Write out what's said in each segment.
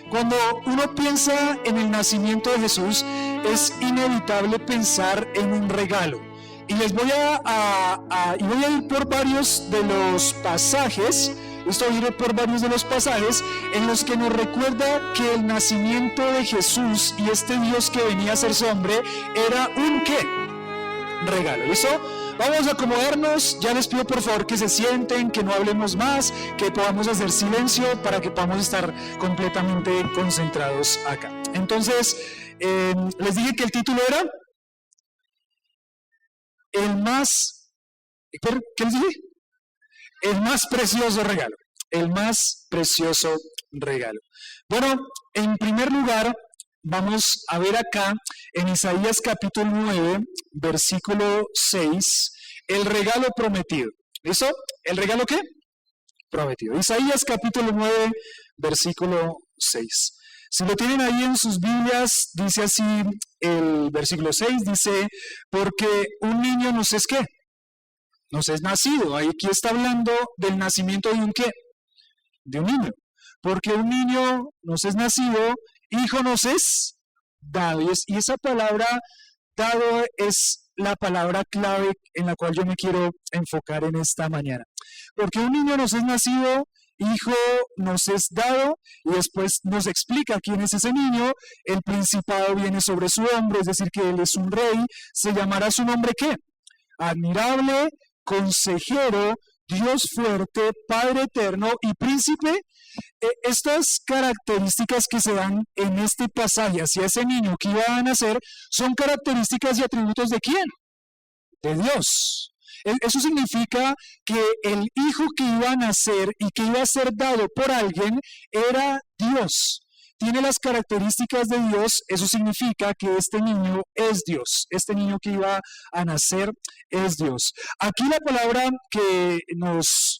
Cuando uno piensa en el nacimiento de Jesús, es inevitable pensar en un regalo. Y les voy voy a ir por varios de los pasajes. Estoy a ir por varios de los pasajes en los que nos recuerda que el nacimiento de Jesús y este Dios que venía a ser hombre era un ¿qué? Regalo. ¿Listo? Vamos a acomodarnos. Ya les pido por favor que se sienten, que no hablemos más, que podamos hacer silencio para que podamos estar completamente concentrados acá. Entonces, les dije que el título era el más, ¿qué les dije? El más precioso regalo. El más precioso regalo. Bueno, en primer lugar, vamos a ver acá en Isaías capítulo 9, versículo 6, el regalo prometido. ¿Listo? ¿El regalo qué? Prometido. Isaías capítulo 9, versículo 6. Si lo tienen ahí en sus Biblias, dice así el versículo 6, dice, porque un niño nos es ¿qué? Nos es nacido. Aquí está hablando del nacimiento de un ¿qué? De un niño. Porque un niño nos es nacido, hijo nos es dado. Y esa palabra dado es la palabra clave en la cual yo me quiero enfocar en esta mañana. Porque un niño nos es nacido, hijo nos es dado, y después nos explica quién es ese niño. El principado viene sobre su hombro, es decir, que él es un rey. Se llamará su nombre ¿qué? Admirable, consejero, Dios fuerte, Padre eterno y príncipe. Estas características que se dan en este pasaje hacia ese niño que iba a nacer son características y atributos ¿de quién? De Dios. Eso significa que el hijo que iba a nacer y que iba a ser dado por alguien era Dios. Tiene las características de Dios. Eso significa que este niño es Dios. Este niño que iba a nacer es Dios. Aquí la palabra que nos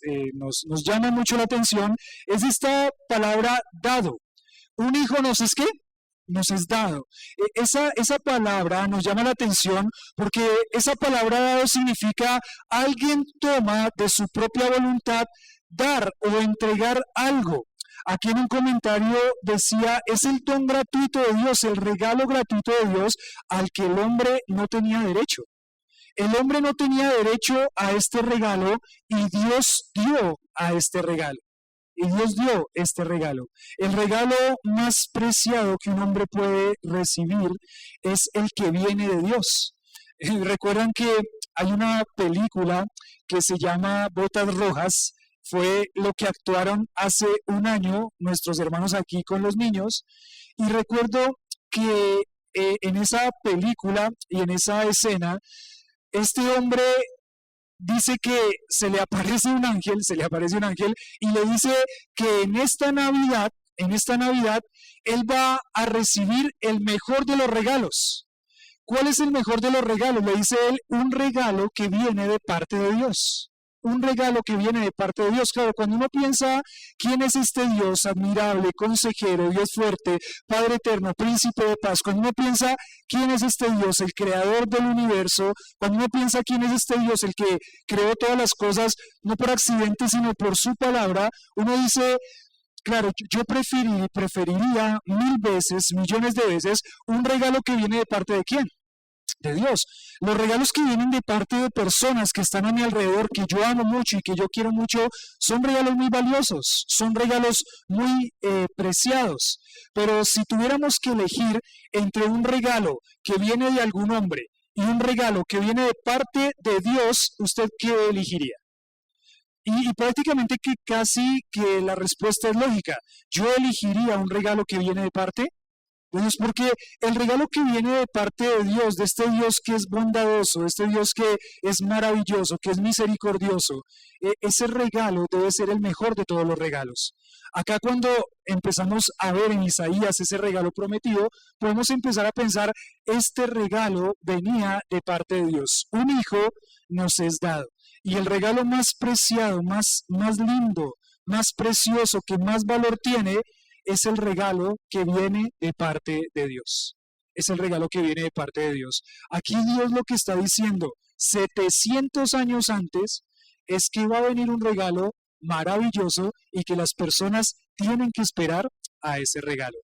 llama mucho la atención es esta palabra dado. Un hijo nos es ¿qué? Nos es dado. Esa palabra nos llama la atención porque esa palabra dado significa alguien toma de su propia voluntad dar o entregar algo. Aquí en un comentario decía, es el don gratuito de Dios, el regalo gratuito de Dios al que el hombre no tenía derecho. El hombre no tenía derecho a este regalo y Dios dio a este regalo. Y Dios dio este regalo. El regalo más preciado que un hombre puede recibir es el que viene de Dios. Recuerdan que hay una película que se llama Botas Rojas. Fue lo que actuaron hace un año nuestros hermanos aquí con los niños. Y recuerdo que en esa película y en esa escena, este hombre dice que se le aparece un ángel y le dice que en esta Navidad, él va a recibir el mejor de los regalos. ¿Cuál es el mejor de los regalos? Le dice él, un regalo que viene de parte de Dios. Un regalo que viene de parte de Dios. Claro, cuando uno piensa quién es este Dios admirable, consejero, Dios fuerte, Padre eterno, príncipe de paz, cuando uno piensa quién es este Dios, el creador del universo, cuando uno piensa quién es este Dios, el que creó todas las cosas, no por accidente, sino por su palabra, uno dice, claro, yo preferiría millones de veces, un regalo que viene de parte de quién? De Dios. Los regalos que vienen de parte de personas que están a mi alrededor, que yo amo mucho y que yo quiero mucho, son regalos muy valiosos, son regalos muy preciados. Pero si tuviéramos que elegir entre un regalo que viene de algún hombre y un regalo que viene de parte de Dios, ¿usted qué elegiría? Y prácticamente que casi que la respuesta es lógica. Yo elegiría un regalo que viene de parte de Dios, porque el regalo que viene de parte de Dios, de este Dios que es bondadoso, de este Dios que es maravilloso, que es misericordioso, ese regalo debe ser el mejor de todos los regalos. Acá cuando empezamos a ver en Isaías ese regalo prometido, podemos empezar a pensar, este regalo venía de parte de Dios. Un hijo nos es dado. Y el regalo más preciado, más lindo, más precioso, que más valor tiene, es el regalo que viene de parte de Dios. Es el regalo que viene de parte de Dios. Aquí Dios lo que está diciendo 700 años antes es que va a venir un regalo maravilloso y que las personas tienen que esperar a ese regalo.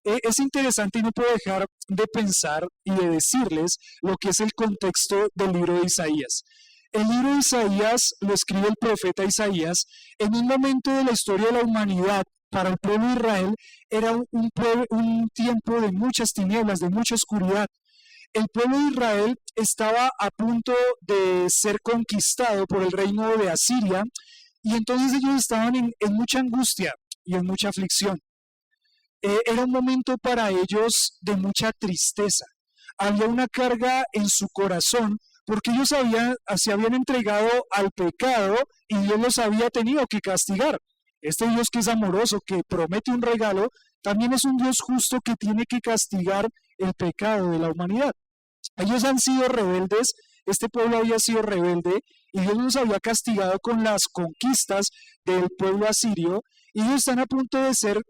Es interesante y no puedo dejar de pensar y de decirles lo que es el contexto del libro de Isaías. El libro de Isaías lo escribe el profeta Isaías en un momento de la historia de la humanidad. Para el pueblo de Israel era un tiempo de muchas tinieblas, de mucha oscuridad. El pueblo de Israel estaba a punto de ser conquistado por el reino de Asiria y entonces ellos estaban en mucha angustia y en mucha aflicción. Era un momento para ellos de mucha tristeza. Había una carga en su corazón porque ellos se habían entregado al pecado y Dios los había tenido que castigar. Este Dios que es amoroso, que promete un regalo, también es un Dios justo que tiene que castigar el pecado de la humanidad. Ellos han sido rebeldes, este pueblo había sido rebelde y Dios los había castigado con las conquistas del pueblo asirio y ellos están a punto de ser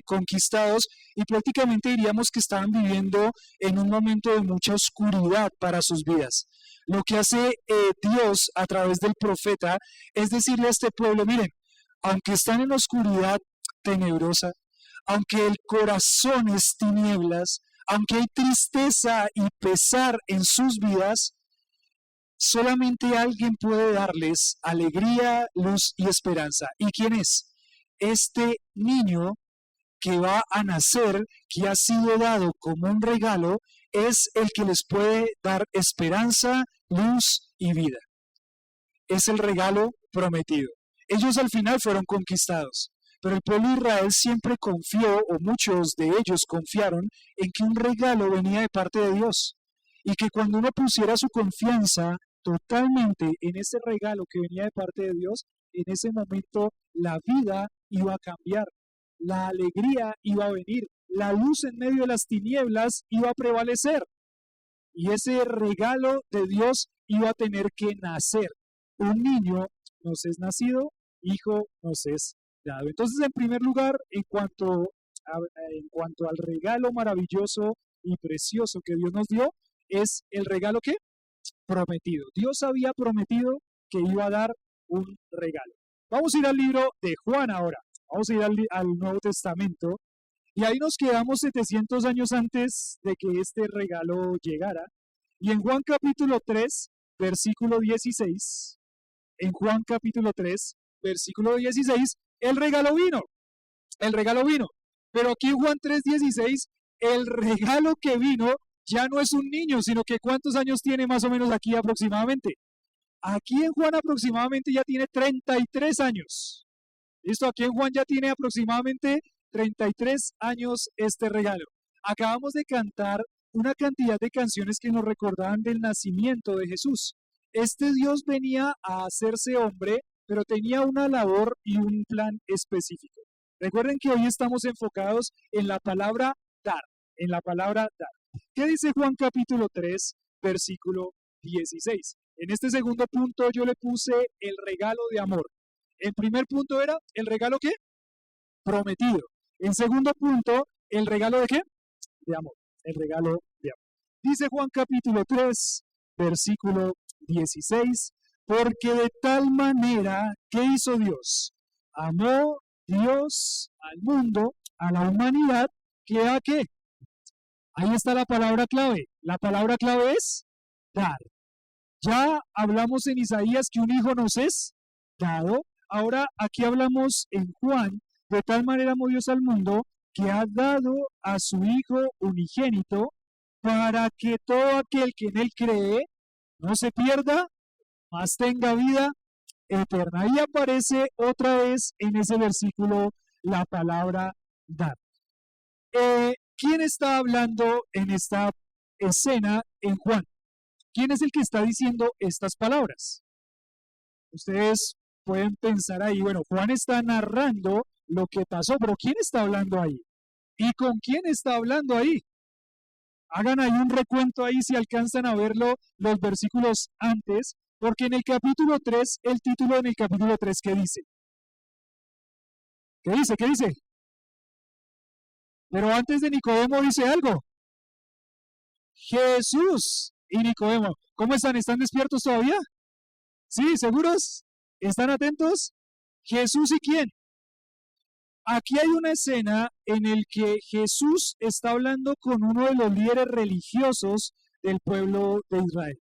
conquistados y prácticamente diríamos que estaban viviendo en un momento de mucha oscuridad para sus vidas. Lo que hace Dios a través del profeta es decirle a este pueblo, miren, aunque están en oscuridad tenebrosa, aunque el corazón es tinieblas, aunque hay tristeza y pesar en sus vidas, solamente alguien puede darles alegría, luz y esperanza. ¿Y quién es? Este niño que va a nacer, que ha sido dado como un regalo, es el que les puede dar esperanza, luz y vida. Es el regalo prometido. Ellos al final fueron conquistados, pero el pueblo de Israel siempre confió, o muchos de ellos confiaron, en que un regalo venía de parte de Dios, y que cuando uno pusiera su confianza totalmente en ese regalo que venía de parte de Dios, en ese momento la vida iba a cambiar, la alegría iba a venir, la luz en medio de las tinieblas iba a prevalecer, y ese regalo de Dios iba a tener que nacer. Un niño nos es nacido, hijo nos es dado. Entonces, en primer lugar, en cuanto al regalo maravilloso y precioso que Dios nos dio, es el regalo que prometido. Dios había prometido que iba a dar un regalo. Vamos a ir al libro de Juan ahora. Vamos a ir al Nuevo Testamento. Y ahí nos quedamos 700 años antes de que este regalo llegara. Y en Juan capítulo 3, versículo 16, en Juan capítulo 3, versículo 16, el regalo vino. Pero aquí en Juan 3:16, el regalo que vino ya no es un niño, sino que ¿cuántos años tiene más o menos aquí aproximadamente? Aquí en Juan aproximadamente ya tiene 33 años. ¿Listo? Aquí en Juan ya tiene aproximadamente 33 años este regalo. Acabamos de cantar una cantidad de canciones que nos recordaban del nacimiento de Jesús. Este Dios venía a hacerse hombre, pero tenía una labor y un plan específico. Recuerden que hoy estamos enfocados en la palabra dar, ¿Qué dice Juan capítulo 3, versículo 16? En este segundo punto yo le puse el regalo de amor. En primer punto era el regalo ¿qué? Prometido. En segundo punto, el regalo de ¿qué? De amor. El regalo de amor. Dice Juan capítulo 3, versículo 16, porque de tal manera, ¿qué hizo Dios? Amó Dios al mundo, a la humanidad, que ¿a qué? Ahí está la palabra clave. La palabra clave es dar. Ya hablamos en Isaías que un hijo nos es dado. Ahora aquí hablamos en Juan, de tal manera amó Dios al mundo, que ha dado a su Hijo unigénito, para que todo aquel que en él cree no se pierda, mas tenga vida eterna. Ahí aparece otra vez en ese versículo la palabra dar. ¿Quién está hablando en esta escena en Juan? ¿Quién es el que está diciendo estas palabras? Ustedes pueden pensar ahí, bueno, Juan está narrando lo que pasó, pero ¿quién está hablando ahí? ¿Y con quién está hablando ahí? Hagan ahí un recuento ahí si alcanzan a verlo los versículos antes, porque en el capítulo 3, el título en el capítulo 3, ¿qué dice? ¿Qué dice? ¿Qué dice? Pero antes de Nicodemo dice algo. Jesús y Nicodemo. ¿Cómo están? ¿Están despiertos todavía? ¿Sí? ¿Seguros? ¿Están atentos? ¿Jesús y quién? Aquí hay una escena en la que Jesús está hablando con uno de los líderes religiosos del pueblo de Israel.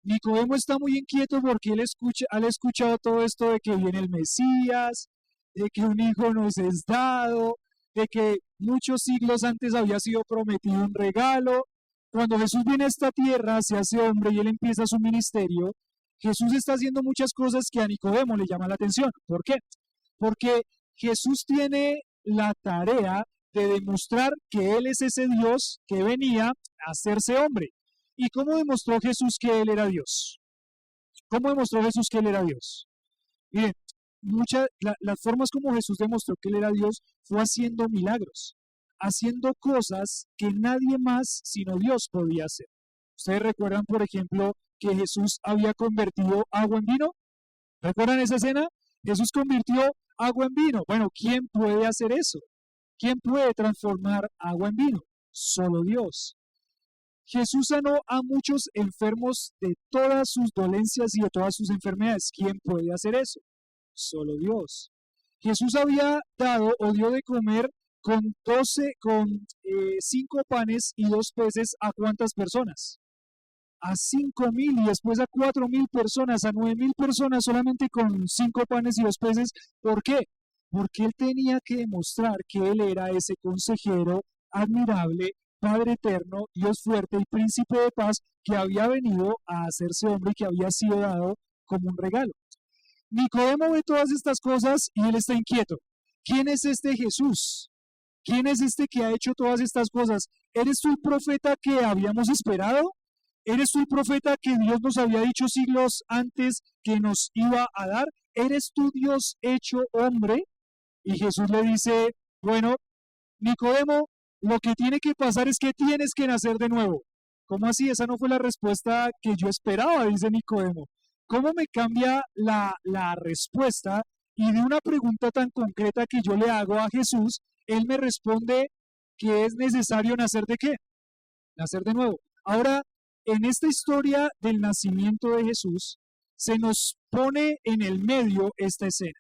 Nicodemo está muy inquieto porque él ha escuchado todo esto de que viene el Mesías, de que un hijo nos es dado, de que muchos siglos antes había sido prometido un regalo. Cuando Jesús viene a esta tierra, se hace hombre y él empieza su ministerio, Jesús está haciendo muchas cosas que a Nicodemo le llaman la atención. ¿Por qué? Porque Jesús tiene la tarea de demostrar que Él es ese Dios que venía a hacerse hombre. ¿Y cómo demostró Jesús que Él era Dios? ¿Cómo demostró Jesús que Él era Dios? Miren, las formas como Jesús demostró que Él era Dios fue haciendo milagros, haciendo cosas que nadie más sino Dios podía hacer. ¿Ustedes recuerdan, por ejemplo, que Jesús había convertido agua en vino? ¿Recuerdan esa escena? Jesús convirtió agua en vino. Bueno, ¿quién puede hacer eso? ¿Quién puede transformar agua en vino? Solo Dios. Jesús sanó a muchos enfermos de todas sus dolencias y de todas sus enfermedades. ¿Quién puede hacer eso? Solo Dios. Jesús había dado o dio de comer con 5 panes y 2 peces a ¿cuántas personas? A 5,000 y después a 4,000 personas, a 9,000 personas solamente con 5 panes y 2 peces. ¿Por qué? Porque él tenía que demostrar que él era ese consejero admirable, Padre eterno, Dios fuerte y príncipe de paz que había venido a hacerse hombre y que había sido dado como un regalo. Nicodemo ve todas estas cosas y él está inquieto. ¿Quién es este Jesús? ¿Quién es este que ha hecho todas estas cosas? ¿Eres tú el profeta que habíamos esperado? ¿Eres tú el profeta que Dios nos había dicho siglos antes que nos iba a dar? ¿Eres tú Dios hecho hombre? Y Jesús le dice, bueno, Nicodemo, lo que tiene que pasar es que tienes que nacer de nuevo. ¿Cómo así? Esa no fue la respuesta que yo esperaba, dice Nicodemo. ¿Cómo me cambia la respuesta? Y de una pregunta tan concreta que yo le hago a Jesús, él me responde que es necesario nacer de qué? Nacer de nuevo. Ahora, en esta historia del nacimiento de Jesús, se nos pone en el medio esta escena.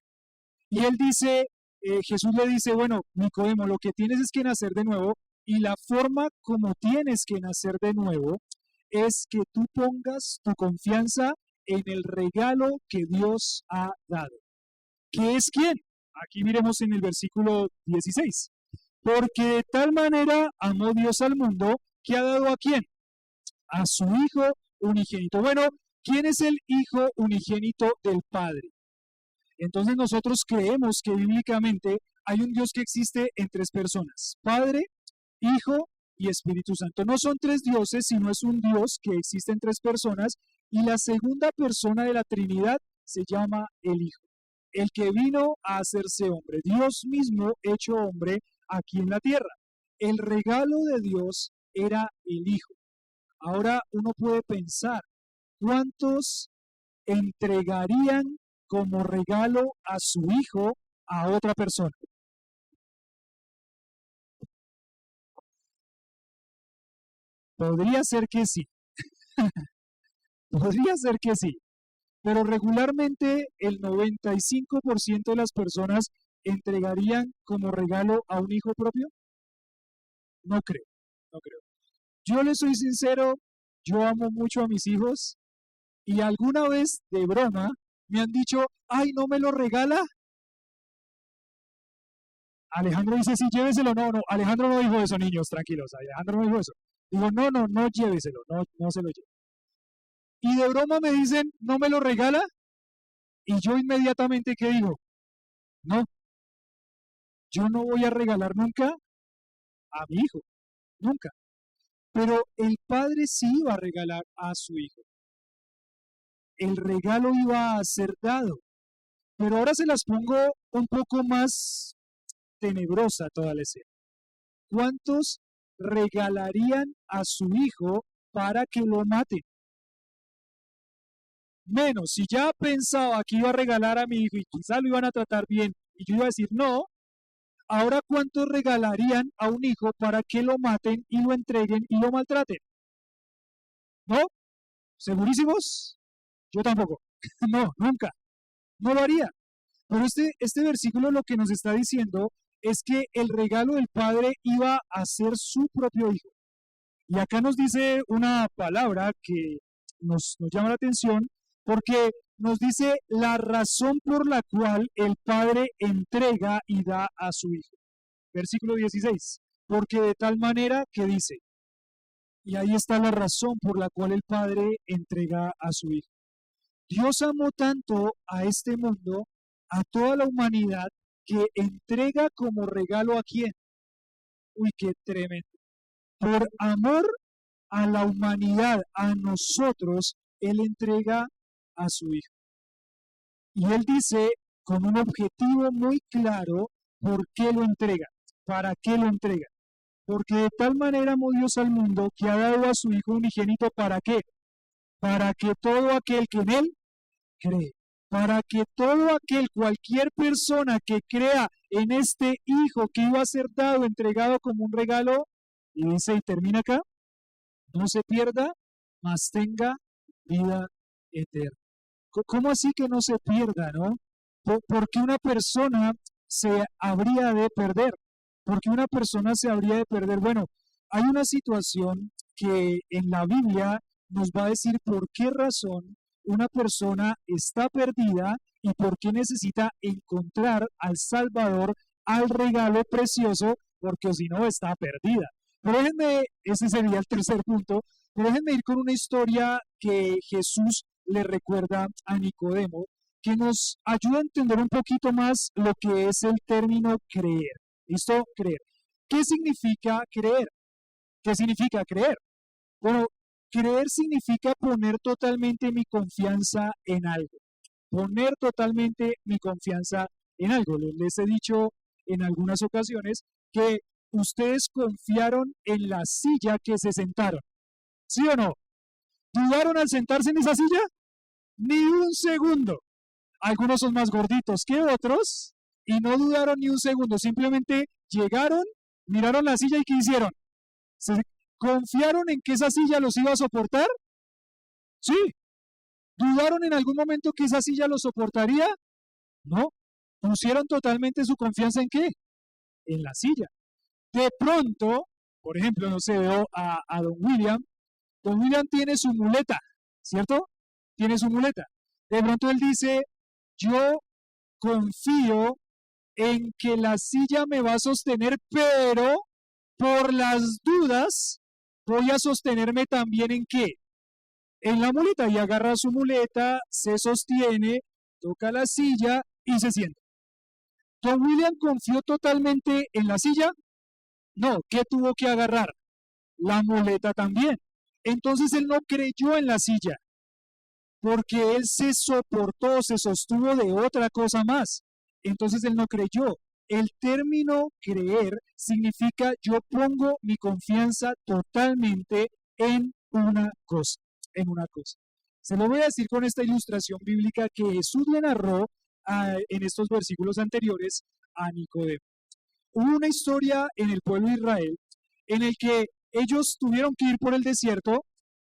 Y él dice, Jesús le dice, bueno, Nicodemo, lo que tienes es que nacer de nuevo, y la forma como tienes que nacer de nuevo es que tú pongas tu confianza en el regalo que Dios ha dado. ¿Qué es quién? Aquí miremos en el versículo 16. Porque de tal manera amó Dios al mundo, que ha dado ¿a quién? A su Hijo unigénito. Bueno, ¿quién es el Hijo unigénito del Padre? Entonces nosotros creemos que bíblicamente hay un Dios que existe en 3 personas: Padre, Hijo y Espíritu Santo. No son 3 dioses, sino es un Dios que existe en 3 personas, y la segunda persona de la Trinidad se llama el Hijo, el que vino a hacerse hombre, Dios mismo hecho hombre aquí en la tierra. El regalo de Dios era el Hijo. Ahora uno puede pensar, ¿cuántos entregarían como regalo a su hijo a otra persona? Podría ser que sí. Podría ser que sí. Pero regularmente el 95% de las personas entregarían como regalo a un hijo propio. No creo, no creo. Yo les soy sincero, yo amo mucho a mis hijos y alguna vez de broma me han dicho, ay, ¿no me lo regala? Alejandro dice, sí, lléveselo. No, no, Alejandro no dijo eso, niños, tranquilos, Alejandro no dijo eso. Digo, no, no, no lléveselo, no, no se lo lleve. Y de broma me dicen, ¿no me lo regala? Y yo inmediatamente, ¿qué digo? No, yo no voy a regalar nunca a mi hijo, nunca. Pero el padre sí iba a regalar a su hijo. El regalo iba a ser dado. Pero ahora se las pongo un poco más tenebrosa toda la escena. ¿Cuántos regalarían a su hijo para que lo maten? Menos, si ya pensaba que iba a regalar a mi hijo y quizá lo iban a tratar bien y yo iba a decir no, ahora ¿cuántos regalarían a un hijo para que lo maten y lo entreguen y lo maltraten? ¿No? ¿Segurísimos? Yo tampoco. No, nunca. No lo haría. Pero este versículo lo que nos está diciendo es que el regalo del Padre iba a ser su propio Hijo. Y acá nos dice una palabra que nos llama la atención porque nos dice la razón por la cual el Padre entrega y da a su Hijo. Versículo 16. Porque de tal manera que dice, y ahí está la razón por la cual el Padre entrega a su Hijo. Dios amó tanto a este mundo, a toda la humanidad, que entrega como regalo a quién. Uy, qué tremendo. Por amor a la humanidad, a nosotros, Él entrega a su Hijo. Y Él dice con un objetivo muy claro por qué lo entrega, para qué lo entrega. Porque de tal manera amó Dios al mundo que ha dado a su Hijo unigénito, ¿para qué? Para que todo aquel que en Él cree, para que todo aquel, cualquier persona que crea en este Hijo que iba a ser dado, entregado como un regalo, y dice, y termina acá, no se pierda, mas tenga vida eterna. ¿Cómo así que no se pierda, no? ¿Por qué una persona se habría de perder? ¿Por qué una persona se habría de perder? Bueno, hay una situación que en la Biblia nos va a decir por qué razón una persona está perdida y por qué necesita encontrar al Salvador, al regalo precioso, porque si no está perdida. Pero déjenme, ese sería el tercer punto, pero déjenme ir con una historia que Jesús le recuerda a Nicodemo, que nos ayuda a entender un poquito más lo que es el término creer. ¿Listo? Creer. ¿Qué significa creer? ¿Qué significa creer? Bueno, creer significa poner totalmente mi confianza en algo. Poner totalmente mi confianza en algo. Les he dicho en algunas ocasiones que ustedes confiaron en la silla que se sentaron. ¿Sí o no? ¿Dudaron al sentarse en esa silla? Ni un segundo. Algunos son más gorditos que otros y no dudaron ni un segundo. Simplemente llegaron, miraron la silla y ¿qué hicieron? ¿Se confiaron en que esa silla los iba a soportar? Sí. ¿Dudaron en algún momento que esa silla los soportaría? No. ¿Pusieron totalmente su confianza en qué? En la silla. De pronto, por ejemplo, no sé, veo a don William. Don William tiene su muleta, ¿cierto? Tiene su muleta. De pronto él dice, yo confío en que la silla me va a sostener, pero por las dudas voy a sostenerme también en qué? En la muleta, y agarra su muleta, se sostiene, toca la silla y se sienta. ¿Don William confió totalmente en la silla? No, ¿qué tuvo que agarrar? La muleta también. Entonces él no creyó en la silla, porque él se soportó, se sostuvo de otra cosa más. Entonces él no creyó. El término creer significa yo pongo mi confianza totalmente en una cosa, en una cosa. Se lo voy a decir con esta ilustración bíblica que Jesús le narró en estos versículos anteriores a Nicodemo. Hubo una historia en el pueblo de Israel en el que ellos tuvieron que ir por el desierto.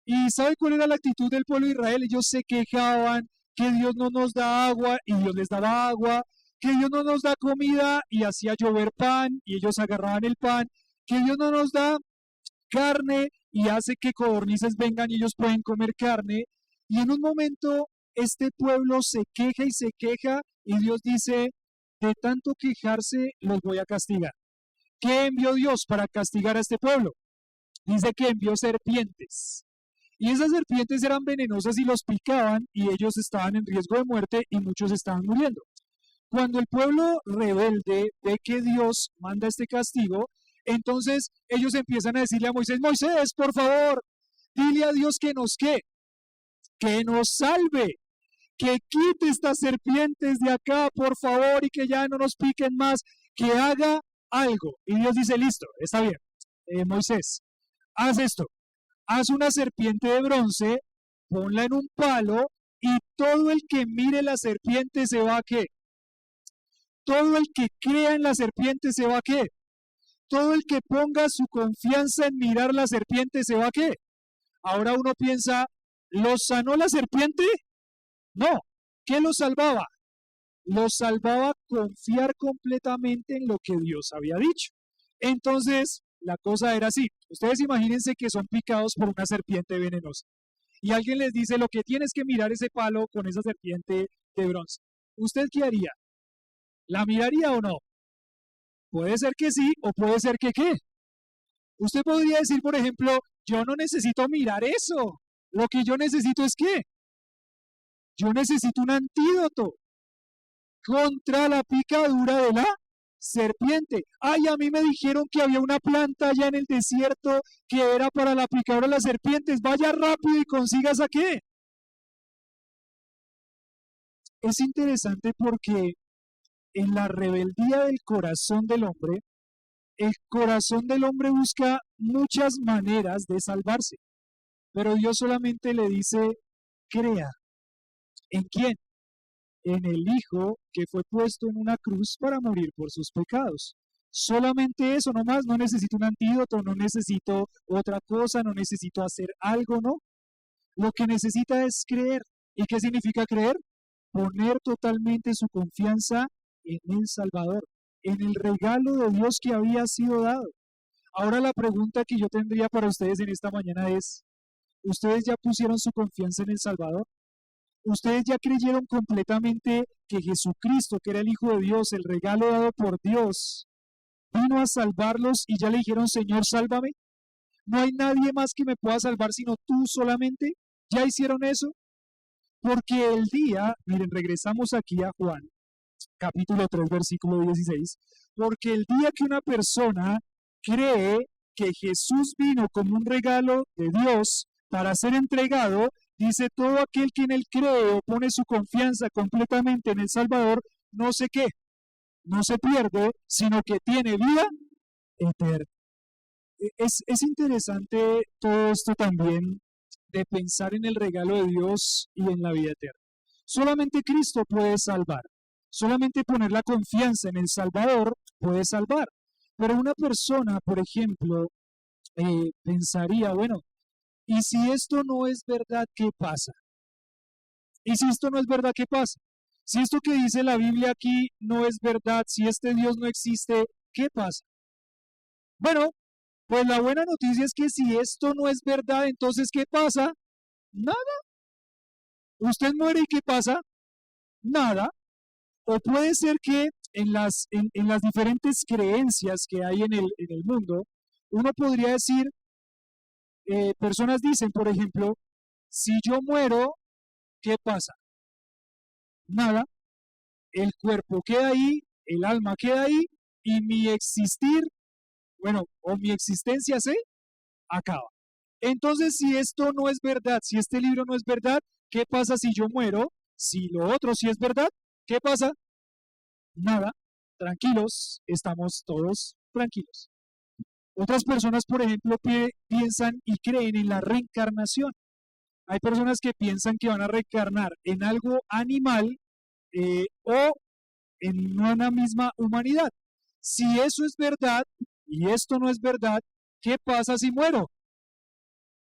¿Y sabe cuál era la actitud del pueblo de Israel? Ellos se quejaban que Dios no nos da agua y Dios les daba agua, que Dios no nos da comida y hacía llover pan y ellos agarraban el pan, que Dios no nos da carne y hace que codornices vengan y ellos pueden comer carne. Y en un momento este pueblo se queja y se queja y Dios dice, de tanto quejarse los voy a castigar. ¿Qué envió Dios para castigar a este pueblo? Dice que envió serpientes. Y esas serpientes eran venenosas y los picaban y ellos estaban en riesgo de muerte y muchos estaban muriendo. Cuando el pueblo rebelde ve que Dios manda este castigo, entonces ellos empiezan a decirle a Moisés, Moisés, por favor, dile a Dios que nos ¿qué? Que nos salve, que quite estas serpientes de acá, por favor, y que ya no nos piquen más, que haga algo. Y Dios dice, listo, está bien, Moisés, haz esto. Haz una serpiente de bronce, ponla en un palo y todo el que mire la serpiente se va a ¿qué? Todo el que crea en la serpiente se va a ¿qué? Todo el que ponga su confianza en mirar la serpiente se va a ¿qué? Ahora uno piensa, ¿los sanó la serpiente? No. ¿Qué los salvaba? Los salvaba confiar completamente en lo que Dios había dicho. Entonces, la cosa era así. Ustedes imagínense que son picados por una serpiente venenosa. Y alguien les dice, lo que tienes que mirar ese palo con esa serpiente de bronce. ¿Usted qué haría? ¿La miraría o no? Puede ser que sí o puede ser que qué. Usted podría decir, por ejemplo, yo no necesito mirar eso. Lo que yo necesito es qué. Yo necesito un antídoto contra la picadura de la serpiente. Ay, a mí me dijeron que había una planta allá en el desierto que era para la picadura de las serpientes. Vaya rápido y consiga esa qué. Es interesante porque en la rebeldía del corazón del hombre, el corazón del hombre busca muchas maneras de salvarse, pero Dios solamente le dice, crea. ¿En quién? En el Hijo que fue puesto en una cruz para morir por sus pecados. Solamente eso, no más, no necesito un antídoto, no necesito otra cosa, no necesito hacer algo, no. Lo que necesita es creer. ¿Y qué significa creer? Poner totalmente su confianza en el Salvador, en el regalo de Dios que había sido dado. Ahora la pregunta que yo tendría para ustedes en esta mañana es, ¿ustedes ya pusieron su confianza en el Salvador? ¿Ustedes ya creyeron completamente que Jesucristo, que era el Hijo de Dios, el regalo dado por Dios, vino a salvarlos y ya le dijeron, Señor, sálvame? ¿No hay nadie más que me pueda salvar sino tú solamente? ¿Ya hicieron eso? Porque el día, miren, regresamos aquí a Juan, capítulo 3, versículo 16, porque el día que una persona cree que Jesús vino como un regalo de Dios para ser entregado, dice, todo aquel que en él cree o pone su confianza completamente en el Salvador, no sé qué, no se pierde, sino que tiene vida eterna. Es interesante todo esto también de pensar en el regalo de Dios y en la vida eterna. Solamente Cristo puede salvar. Solamente poner la confianza en el Salvador puede salvar. Pero una persona, por ejemplo, pensaría, bueno, ¿y si esto no es verdad, qué pasa? ¿Y si esto no es verdad, qué pasa? Si esto que dice la Biblia aquí no es verdad, si este Dios no existe, ¿qué pasa? Bueno, pues la buena noticia es que si esto no es verdad, entonces ¿qué pasa? Nada. Usted muere y ¿qué pasa? Nada. O puede ser que en las diferentes creencias que hay en el mundo, uno podría decir, personas dicen, por ejemplo, si yo muero, ¿qué pasa? Nada. El cuerpo queda ahí, el alma queda ahí y mi existir, bueno, o mi existencia se acaba. Entonces, si esto no es verdad, si este libro no es verdad, ¿qué pasa si yo muero? Si lo otro sí es verdad, ¿qué pasa? Nada, tranquilos, estamos todos tranquilos. Otras personas, por ejemplo, piensan y creen en la reencarnación. Hay personas que piensan que van a reencarnar en algo animal o en una misma humanidad. Si eso es verdad y esto no es verdad, ¿qué pasa si muero?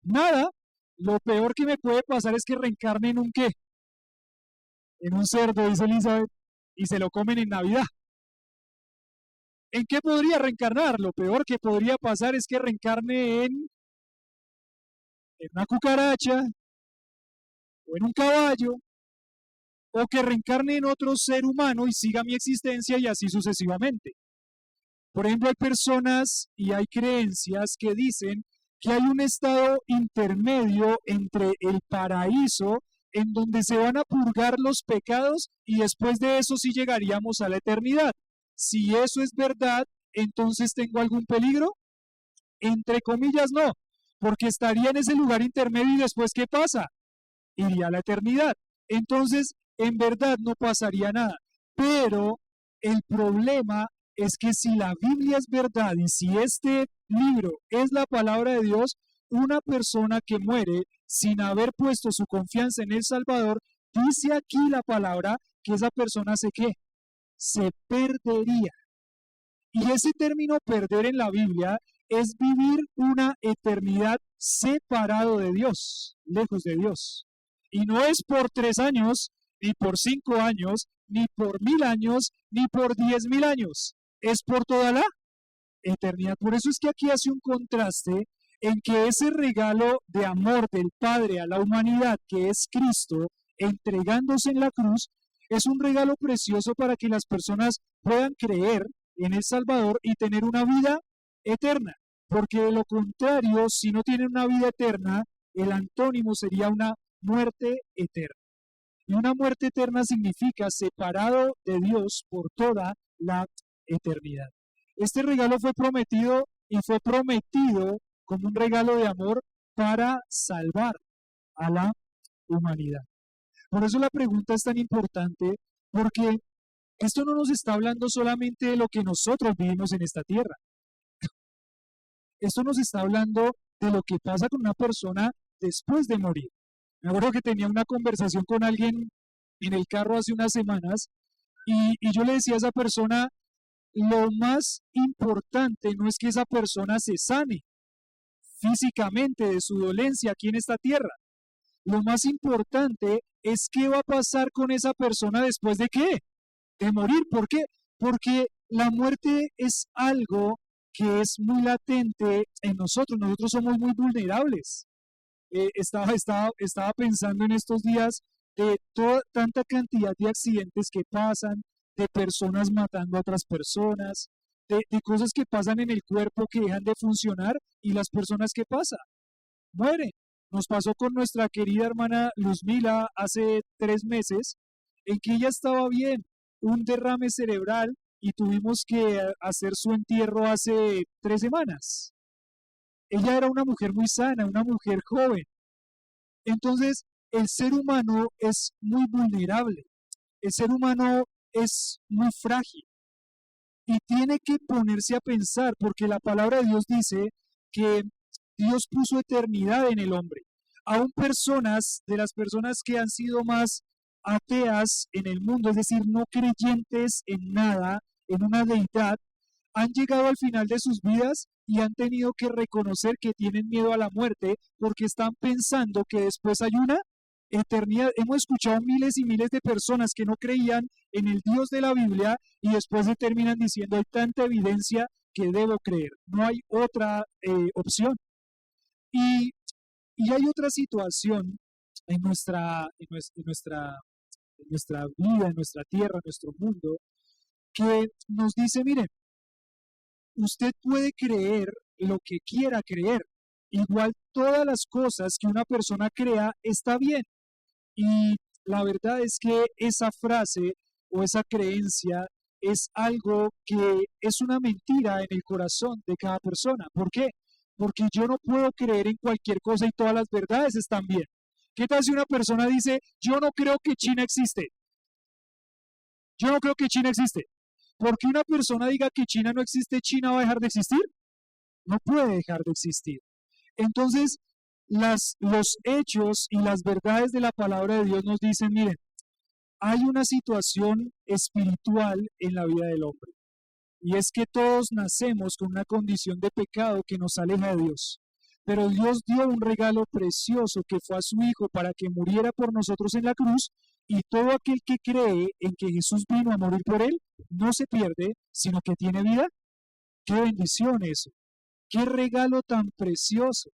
Nada. Lo peor que me puede pasar es que reencarne en un qué. En un cerdo, dice Elizabeth, y se lo comen en Navidad. ¿En qué podría reencarnar? Lo peor que podría pasar es que reencarne en una cucaracha o en un caballo, o que reencarne en otro ser humano y siga mi existencia y así sucesivamente. Por ejemplo, hay personas y hay creencias que dicen que hay un estado intermedio entre el paraíso, en donde se van a purgar los pecados y después de eso sí llegaríamos a la eternidad. Si eso es verdad, entonces ¿tengo algún peligro? Entre comillas, no, porque estaría en ese lugar intermedio y después ¿qué pasa? Iría a la eternidad. Entonces, en verdad no pasaría nada. Pero el problema es que si la Biblia es verdad y si este libro es la palabra de Dios, una persona que muere sin haber puesto su confianza en el Salvador, dice aquí la palabra que esa persona se perdería. Y ese término perder en la Biblia es vivir una eternidad separado de Dios, lejos de Dios. Y no es por 3 años, ni por 5 años, ni por 1000 años, ni por 10.000 años. Es por toda la eternidad. Por eso es que aquí hace un contraste en que ese regalo de amor del Padre a la humanidad, que es Cristo, entregándose en la cruz, es un regalo precioso para que las personas puedan creer en el Salvador y tener una vida eterna. Porque de lo contrario, si no tienen una vida eterna, el antónimo sería una muerte eterna. Y una muerte eterna significa separado de Dios por toda la eternidad. Este regalo fue prometido y fue prometido como un regalo de amor para salvar a la humanidad. Por eso la pregunta es tan importante, porque esto no nos está hablando solamente de lo que nosotros vivimos en esta tierra. Esto nos está hablando de lo que pasa con una persona después de morir. Me acuerdo que tenía una conversación con alguien en el carro hace unas semanas y yo le decía a esa persona, lo más importante no es que esa persona se sane físicamente de su dolencia aquí en esta tierra. Lo más importante es qué va a pasar con esa persona después de qué, de morir. ¿Por qué? Porque la muerte es algo que es muy latente en nosotros. Nosotros somos muy vulnerables. Estaba pensando en estos días de tanta cantidad de accidentes que pasan, de personas matando a otras personas, de cosas que pasan en el cuerpo que dejan de funcionar y las personas que pasa, mueren. Nos pasó con nuestra querida hermana Luzmila hace 3 meses, en que ella estaba bien, un derrame cerebral y tuvimos que hacer su entierro hace 3 semanas. Ella era una mujer muy sana, una mujer joven. Entonces, el ser humano es muy vulnerable, el ser humano es muy frágil y tiene que ponerse a pensar, porque la palabra de Dios dice que Dios puso eternidad en el hombre. Aún de las personas que han sido más ateas en el mundo, es decir, no creyentes en nada, en una deidad, han llegado al final de sus vidas y han tenido que reconocer que tienen miedo a la muerte porque están pensando que después hay una eternidad. Hemos escuchado miles y miles de personas que no creían en el Dios de la Biblia y después se terminan diciendo, hay tanta evidencia que debo creer, no hay otra opción. Y hay otra situación en nuestra vida, en nuestra tierra, en nuestro mundo, que nos dice, miren, usted puede creer lo que quiera creer. Igual todas las cosas que una persona crea está bien. Y la verdad es que esa frase o esa creencia es algo que es una mentira en el corazón de cada persona. ¿Por qué? Porque yo no puedo creer en cualquier cosa y todas las verdades están bien. ¿Qué tal si una persona dice, yo no creo que China existe? Yo no creo que China existe. Porque una persona diga que China no existe, ¿China va a dejar de existir? No puede dejar de existir. Entonces, los hechos y las verdades de la palabra de Dios nos dicen, miren, hay una situación espiritual en la vida del hombre. Y es que todos nacemos con una condición de pecado que nos aleja de Dios. Pero Dios dio un regalo precioso que fue a su Hijo para que muriera por nosotros en la cruz, y todo aquel que cree en que Jesús vino a morir por él, no se pierde, sino que tiene vida. ¡Qué bendición eso! ¡Qué regalo tan precioso!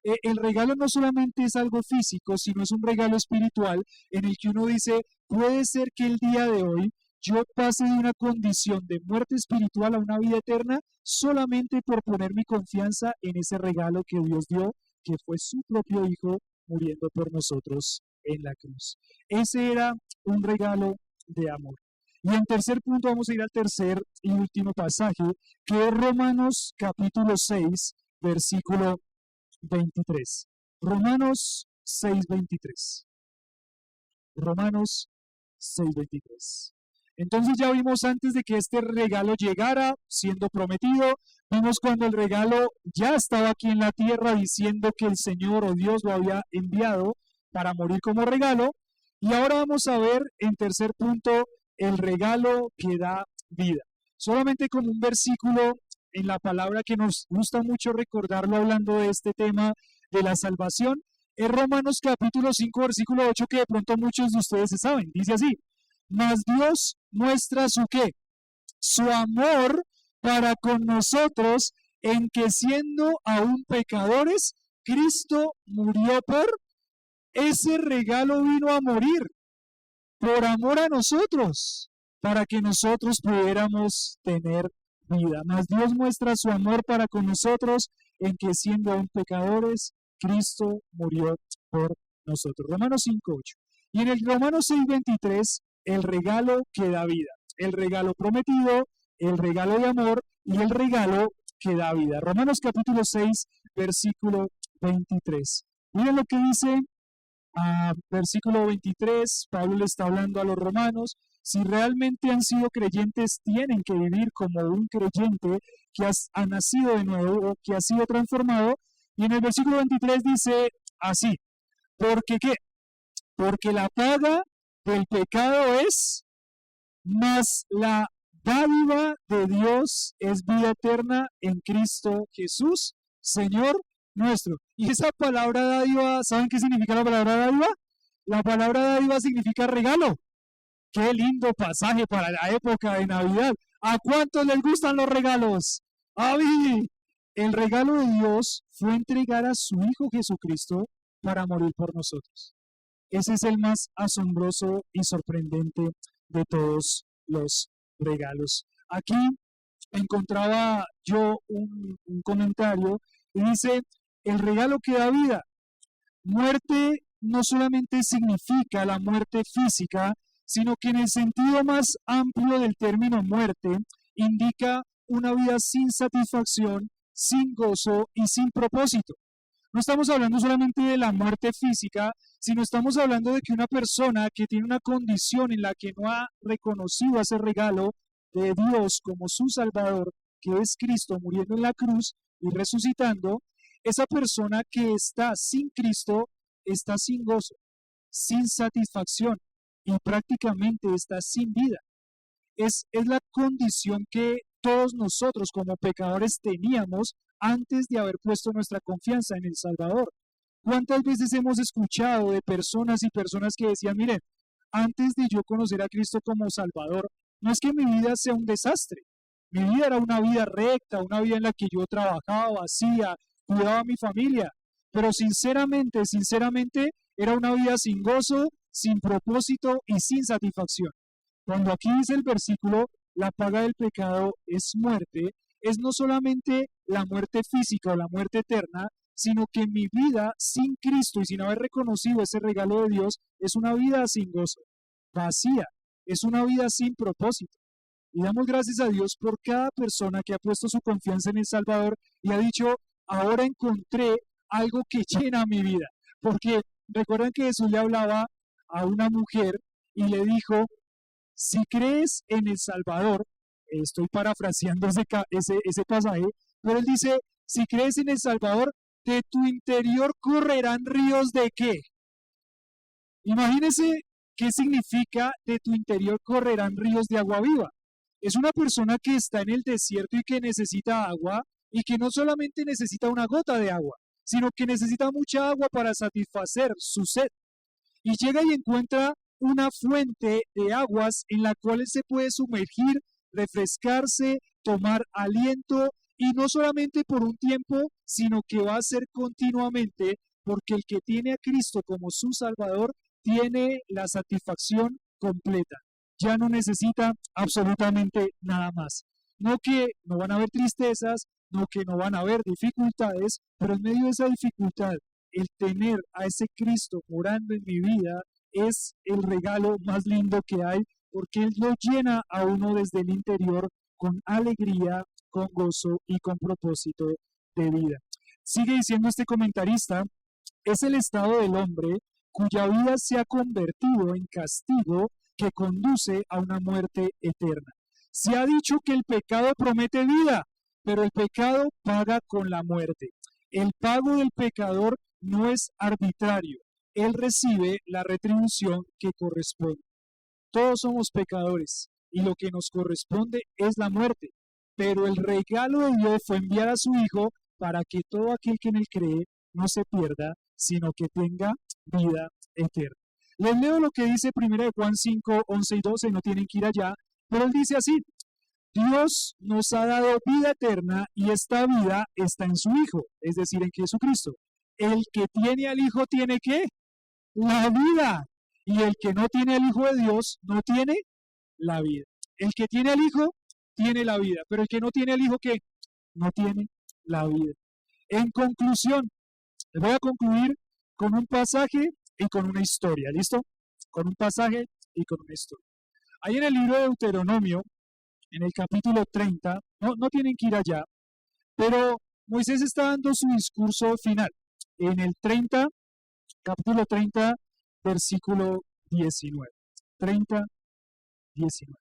El regalo no solamente es algo físico, sino es un regalo espiritual en el que uno dice, puede ser que el día de hoy yo pase de una condición de muerte espiritual a una vida eterna solamente por poner mi confianza en ese regalo que Dios dio, que fue su propio Hijo muriendo por nosotros en la cruz. Ese era un regalo de amor. Y en tercer punto vamos a ir al tercer y último pasaje, que es Romanos capítulo 6, versículo 23. Romanos 6:23. Romanos 6:23. Entonces ya vimos antes de que este regalo llegara siendo prometido, vimos cuando el regalo ya estaba aquí en la tierra diciendo que el Señor o Dios lo había enviado para morir como regalo, y ahora vamos a ver en tercer punto el regalo que da vida. Solamente como un versículo en la palabra que nos gusta mucho recordarlo hablando de este tema de la salvación, es Romanos capítulo 5, versículo 8, que de pronto muchos de ustedes se saben. Dice así: Mas Dios muestra su ¿qué? Su amor para con nosotros en que siendo aún pecadores, Cristo murió por ese regalo, vino a morir por amor a nosotros, para que nosotros pudiéramos tener vida. Mas Dios muestra su amor para con nosotros en que siendo aún pecadores, Cristo murió por nosotros. Romanos 5:8. Y en el Romanos 6:23, el regalo que da vida. El regalo prometido, el regalo de amor y el regalo que da vida. Romanos capítulo 6, versículo 23. Miren lo que dice versículo 23, Pablo le está hablando a los romanos. Si realmente han sido creyentes, tienen que vivir como un creyente que ha nacido de nuevo o que ha sido transformado. Y en el versículo 23 dice así, ¿porque qué? Porque la paga del pecado es, mas la dádiva de Dios es vida eterna en Cristo Jesús, Señor nuestro. Y esa palabra dádiva, ¿saben qué significa la palabra dádiva? La palabra dádiva significa regalo. Qué lindo pasaje para la época de Navidad. ¿A cuántos les gustan los regalos? A mí. El regalo de Dios fue entregar a su Hijo Jesucristo para morir por nosotros. Ese es el más asombroso y sorprendente de todos los regalos. Aquí encontraba yo un comentario y dice, el regalo que da vida. Muerte no solamente significa la muerte física, sino que en el sentido más amplio del término muerte, indica una vida sin satisfacción, sin gozo y sin propósito. No estamos hablando solamente de la muerte física, sino estamos hablando de que una persona que tiene una condición en la que no ha reconocido ese regalo de Dios como su Salvador, que es Cristo muriendo en la cruz y resucitando, esa persona que está sin Cristo está sin gozo, sin satisfacción y prácticamente está sin vida. Es la condición que todos nosotros como pecadores teníamos antes de haber puesto nuestra confianza en el Salvador. ¿Cuántas veces hemos escuchado de personas y personas que decían, miren, antes de yo conocer a Cristo como Salvador, no es que mi vida sea un desastre. Mi vida era una vida recta, una vida en la que yo trabajaba, hacía, cuidaba a mi familia, pero sinceramente, era una vida sin gozo, sin propósito y sin satisfacción. Cuando aquí dice el versículo, la paga del pecado es muerte, es no solamente la muerte física o la muerte eterna, sino que mi vida sin Cristo y sin haber reconocido ese regalo de Dios es una vida sin gozo, vacía, es una vida sin propósito. Y damos gracias a Dios por cada persona que ha puesto su confianza en el Salvador y ha dicho, ahora encontré algo que llena mi vida. Porque recuerdan que Jesús le hablaba a una mujer y le dijo, si crees en el Salvador, estoy parafraseando ese pasaje, pero él dice, si crees en el Salvador, de tu interior correrán ríos ¿de qué? Imagínense qué significa de tu interior correrán ríos de agua viva. Es una persona que está en el desierto y que necesita agua y que no solamente necesita una gota de agua, sino que necesita mucha agua para satisfacer su sed. Y llega y encuentra una fuente de aguas en la cual él se puede sumergir, refrescarse, tomar aliento y no solamente por un tiempo, sino que va a ser continuamente, porque el que tiene a Cristo como su Salvador tiene la satisfacción completa. Ya no necesita absolutamente nada más. No que no van a haber tristezas, no que no van a haber dificultades, pero en medio de esa dificultad, el tener a ese Cristo morando en mi vida es el regalo más lindo que hay, porque Él lo llena a uno desde el interior con alegría, con gozo y con propósito de vida. Sigue diciendo este comentarista, es el estado del hombre cuya vida se ha convertido en castigo que conduce a una muerte eterna. Se ha dicho que el pecado promete vida, pero el pecado paga con la muerte. El pago del pecador no es arbitrario. Él recibe la retribución que corresponde. Todos somos pecadores y lo que nos corresponde es la muerte. Pero el regalo de Dios fue enviar a su Hijo para que todo aquel que en él cree no se pierda, sino que tenga vida eterna. Les leo lo que dice 1 de Juan 5, 11 y 12, no tienen que ir allá, pero él dice así: Dios nos ha dado vida eterna y esta vida está en su Hijo, es decir, en Jesucristo. El que tiene al Hijo tiene ¿qué? La vida. Y el que no tiene al Hijo de Dios no tiene la vida. El que tiene al Hijo tiene la vida, pero el que no tiene al Hijo ¿qué? No tiene la vida. En conclusión, les voy a concluir con un pasaje y con una historia, ¿listo? Con un pasaje y con una historia. Ahí en el libro de Deuteronomio, en el capítulo 30, no tienen que ir allá, pero Moisés está dando su discurso final. En el 30, capítulo 30, versículo 19. 30, 19.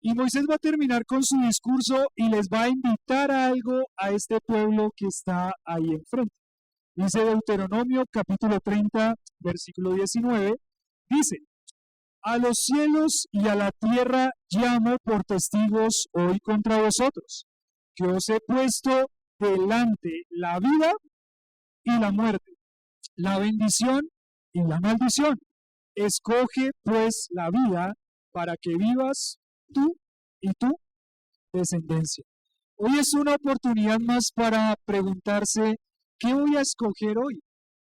Y Moisés va a terminar con su discurso y les va a invitar a algo a este pueblo que está ahí enfrente. Dice Deuteronomio capítulo 30, versículo 19, dice: a los cielos y a la tierra llamo por testigos hoy contra vosotros, que os he puesto delante la vida y la muerte, la bendición y la maldición. Escoge pues la vida para que vivas tú y tu descendencia. Hoy es una oportunidad más para preguntarse: ¿qué voy a escoger hoy?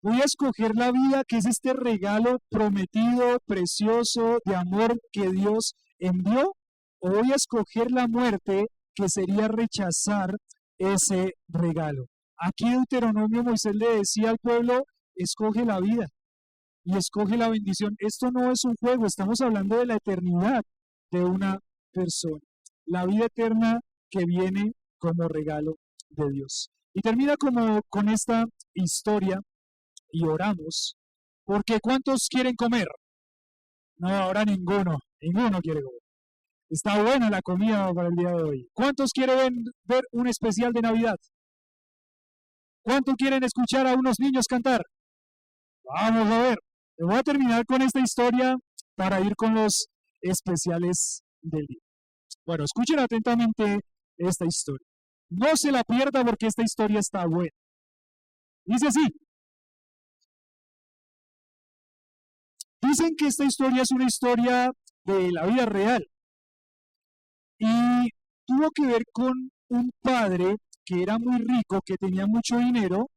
¿Voy a escoger la vida, que es este regalo prometido, precioso, de amor que Dios envió? ¿O voy a escoger la muerte, que sería rechazar ese regalo? Aquí en Deuteronomio Moisés le decía al pueblo: escoge la vida y escoge la bendición. Esto no es un juego, estamos hablando de la eternidad de una persona. La vida eterna que viene como regalo de Dios. Y termina con esta historia y oramos, porque ¿cuántos quieren comer? No, ahora ninguno quiere comer. Está buena la comida para el día de hoy. ¿Cuántos quieren ver un especial de Navidad? ¿Cuántos quieren escuchar a unos niños cantar? Vamos a ver. Voy a terminar con esta historia para ir con los especiales del día. Bueno, escuchen atentamente esta historia. No se la pierda porque esta historia está buena. Dice así: dicen que esta historia es una historia de la vida real y tuvo que ver con un padre que era muy rico, que tenía mucho dinero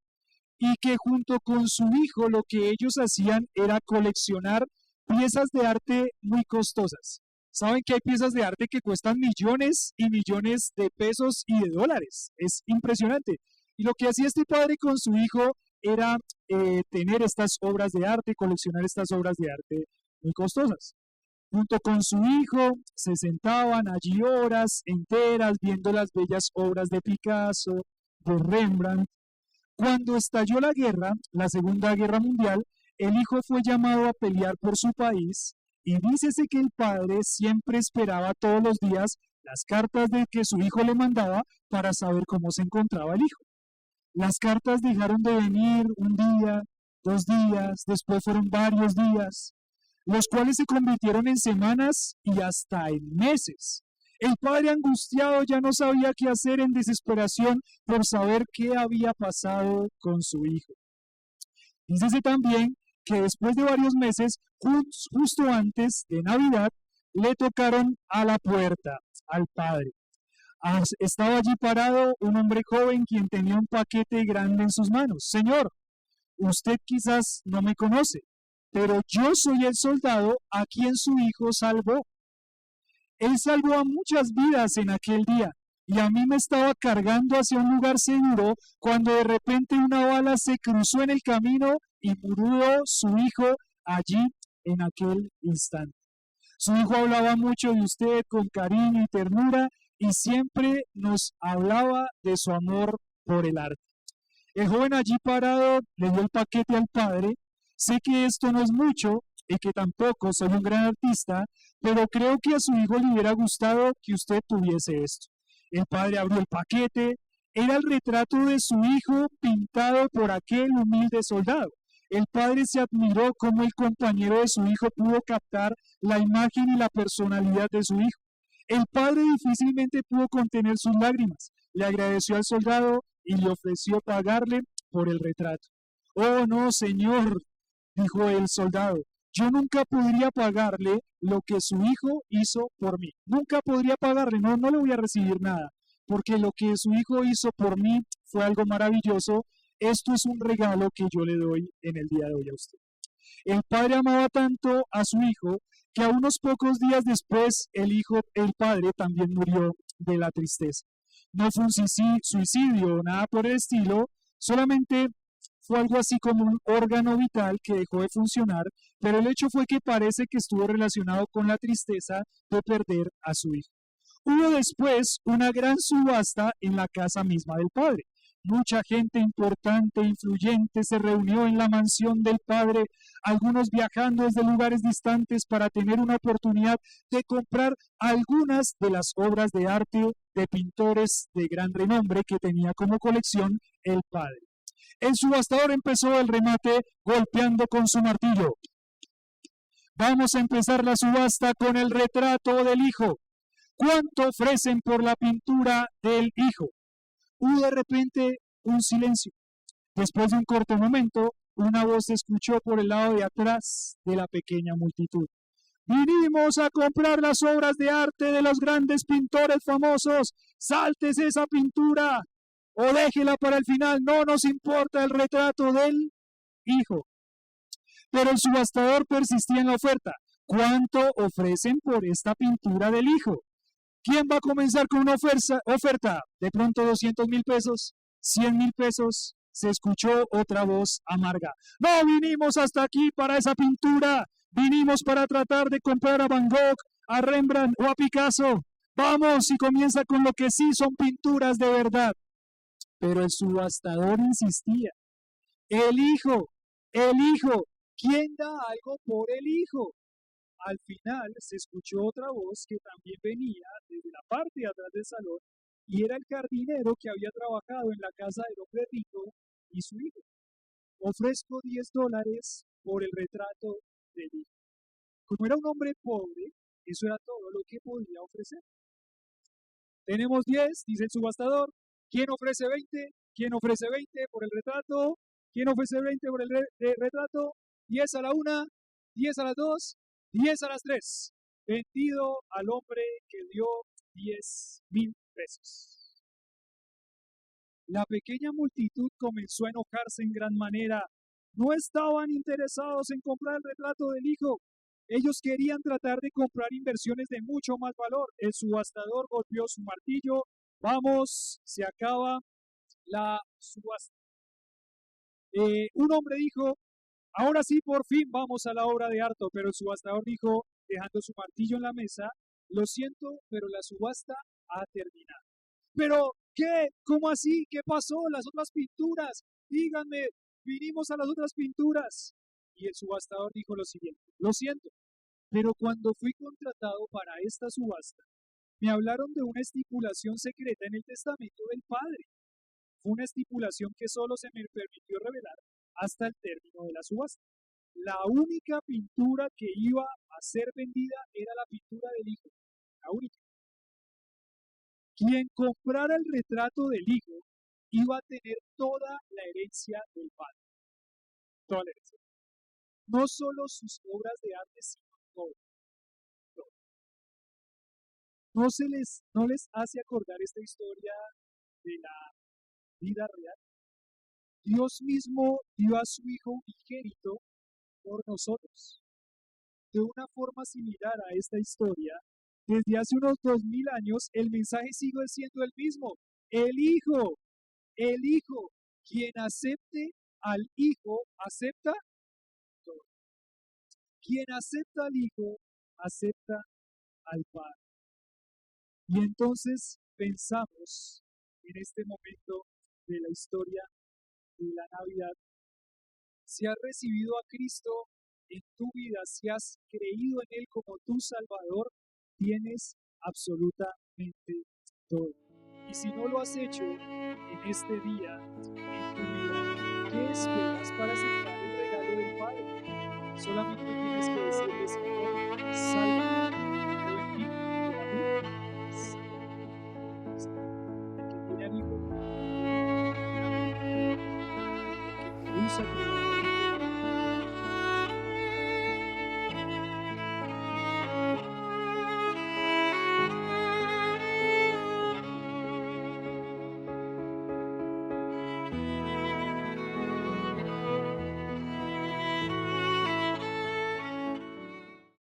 y que junto con su hijo lo que ellos hacían era coleccionar piezas de arte muy costosas. Saben que hay piezas de arte que cuestan millones y millones de pesos y de dólares. Es impresionante. Y lo que hacía este padre con su hijo era tener estas obras de arte, coleccionar estas obras de arte muy costosas. Junto con su hijo se sentaban allí horas enteras viendo las bellas obras de Picasso, de Rembrandt. Cuando estalló la guerra, la Segunda Guerra Mundial, el hijo fue llamado a pelear por su país y dícese que el padre siempre esperaba todos los días las cartas de que su hijo le mandaba para saber cómo se encontraba el hijo. Las cartas dejaron de venir un día, 2 días, después fueron varios días, los cuales se convirtieron en semanas y hasta en meses. El padre angustiado ya no sabía qué hacer, en desesperación por saber qué había pasado con su hijo. Dícese también que después de varios meses, justo antes de Navidad, le tocaron a la puerta al padre. Estaba allí parado un hombre joven quien tenía un paquete grande en sus manos. Señor, usted quizás no me conoce, pero yo soy el soldado a quien su hijo salvó. Él salvó a muchas vidas en aquel día y a mí me estaba cargando hacia un lugar seguro cuando de repente una bala se cruzó en el camino y murió su hijo allí en aquel instante. Su hijo hablaba mucho de usted con cariño y ternura y siempre nos hablaba de su amor por el arte. El joven allí parado le dio el paquete al padre. Sé que esto no es mucho y que tampoco soy un gran artista, pero creo que a su hijo le hubiera gustado que usted tuviese esto. El padre abrió el paquete. Era el retrato de su hijo pintado por aquel humilde soldado. El padre se admiró cómo el compañero de su hijo pudo captar la imagen y la personalidad de su hijo. El padre difícilmente pudo contener sus lágrimas. Le agradeció al soldado y le ofreció pagarle por el retrato. Oh, no, señor, dijo el soldado, yo nunca podría pagarle lo que su hijo hizo por mí. Nunca podría pagarle, no le voy a recibir nada, porque lo que su hijo hizo por mí fue algo maravilloso. Esto es un regalo que yo le doy en el día de hoy a usted. El padre amaba tanto a su hijo que a unos pocos días después el padre también murió de la tristeza. No fue un suicidio, nada por el estilo, solamente fue algo así como un órgano vital que dejó de funcionar, pero el hecho fue que parece que estuvo relacionado con la tristeza de perder a su hijo. Hubo después una gran subasta en la casa misma del padre. Mucha gente importante, influyente, se reunió en la mansión del padre, algunos viajando desde lugares distantes para tener una oportunidad de comprar algunas de las obras de arte de pintores de gran renombre que tenía como colección el padre. El subastador empezó el remate golpeando con su martillo. Vamos a empezar la subasta con el retrato del hijo. ¿Cuánto ofrecen por la pintura del hijo? Hubo de repente un silencio. Después de un corto momento, una voz se escuchó por el lado de atrás de la pequeña multitud. Vinimos a comprar las obras de arte de los grandes pintores famosos. Sáltese esa pintura o déjela para el final. No nos importa el retrato del hijo. Pero el subastador persistía en la oferta. ¿Cuánto ofrecen por esta pintura del hijo? ¿Quién va a comenzar con una oferta? De pronto 200,000 pesos, 100,000 pesos. Se escuchó otra voz amarga. No vinimos hasta aquí para esa pintura. Vinimos para tratar de comprar a Van Gogh, a Rembrandt o a Picasso. Vamos, y comienza con lo que sí son pinturas de verdad. Pero el subastador insistía. El hijo. ¿Quién da algo por el hijo? Al final se escuchó otra voz que también venía desde la parte de atrás del salón y era el jardinero que había trabajado en la casa del hombre rico y su hijo. Ofrezco $10 por el retrato del hijo. Como era un hombre pobre, eso era todo lo que podía ofrecer. Tenemos 10, dice el subastador. ¿Quién ofrece 20? ¿Quién ofrece 20 por el retrato? ¿Quién ofrece 20 por el retrato? 10 a la 1, 10 a las 2. 10 a las 3, vendido al hombre que dio 10,000 pesos. La pequeña multitud comenzó a enojarse en gran manera. No estaban interesados en comprar el retrato del hijo. Ellos querían tratar de comprar inversiones de mucho más valor. El subastador golpeó su martillo. Vamos, se acaba la subasta. Un hombre dijo: ahora sí, por fin vamos a la obra de arte, pero el subastador dijo, dejando su martillo en la mesa: lo siento, pero la subasta ha terminado. ¿Pero qué? ¿Cómo así? ¿Qué pasó? Las otras pinturas. Díganme, vinimos a las otras pinturas. Y el subastador dijo lo siguiente: lo siento, pero cuando fui contratado para esta subasta, me hablaron de una estipulación secreta en el testamento del padre. Fue una estipulación que solo se me permitió revelar hasta el término de la subasta. La única pintura que iba a ser vendida era la pintura del hijo. La única. Quien comprara el retrato del hijo iba a tener toda la herencia del padre. Toda la herencia. No solo sus obras de arte, sino todo. Todo. ¿No les hace acordar esta historia de la vida real? Dios mismo dio a su Hijo unigénito por nosotros. De una forma similar a esta historia, desde hace unos 2000 años, el mensaje sigue siendo el mismo. El Hijo, quien acepte al Hijo, acepta todo. Quien acepta al Hijo, acepta al Padre. Y entonces pensamos en este momento de la historia de la Navidad. Si has recibido a Cristo en tu vida, si has creído en Él como tu Salvador, tienes absolutamente todo. Y si no lo has hecho en este día, en tu vida, ¿qué esperas para aceptar el regalo del Padre? Solamente tienes que decirle: Señor, salva